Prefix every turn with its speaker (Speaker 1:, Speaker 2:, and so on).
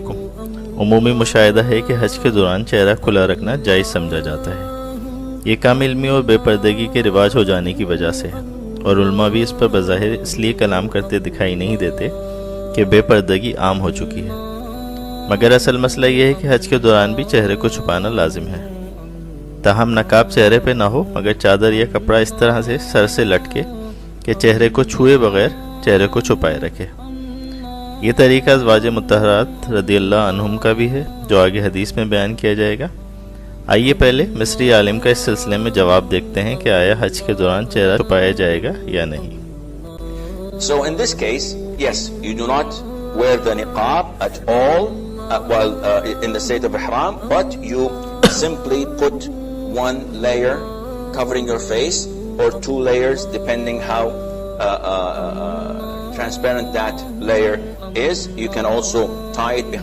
Speaker 1: उमूमी मुशाहिदा है कि हज के दौरान चेहरा खुला रखना जायज़ समझा जाता है। ये कम इल्मी और बेपर्दगी के रिवाज हो जाने की वजह से है, और उलमा भी इस पर बज़ाहिर इसलिए कलाम करते दिखाई नहीं देते कि बेपर्दगी आम हो चुकी है, मगर असल मसला यह है कि हज के दौरान भी चेहरे को छुपाना लाजिम है। ताहम नकाब चेहरे पे ना हो, मगर चादर या कपड़ा इस तरह से सर से लटके कि चेहरे को छुए बगैर चेहरे को छुपाए रखे। ये तरीका अज़वाज मुत्तहरात रदियल्लाहु अन्हुम का भी है, जो आगे हदीस में बयान किया जाएगा। आइए पहले मिस्री आलिम का इस सिलसिले में जवाब देखते हैं कि आया हज के दौरान चेहरा छुपाया जाएगा या नहीं।
Speaker 2: So in this case, yes, you do not wear the niqab at all while in the state of ihram, but you simply put one layer covering your face or two layers depending how transparent that layer is. You can also tie it behind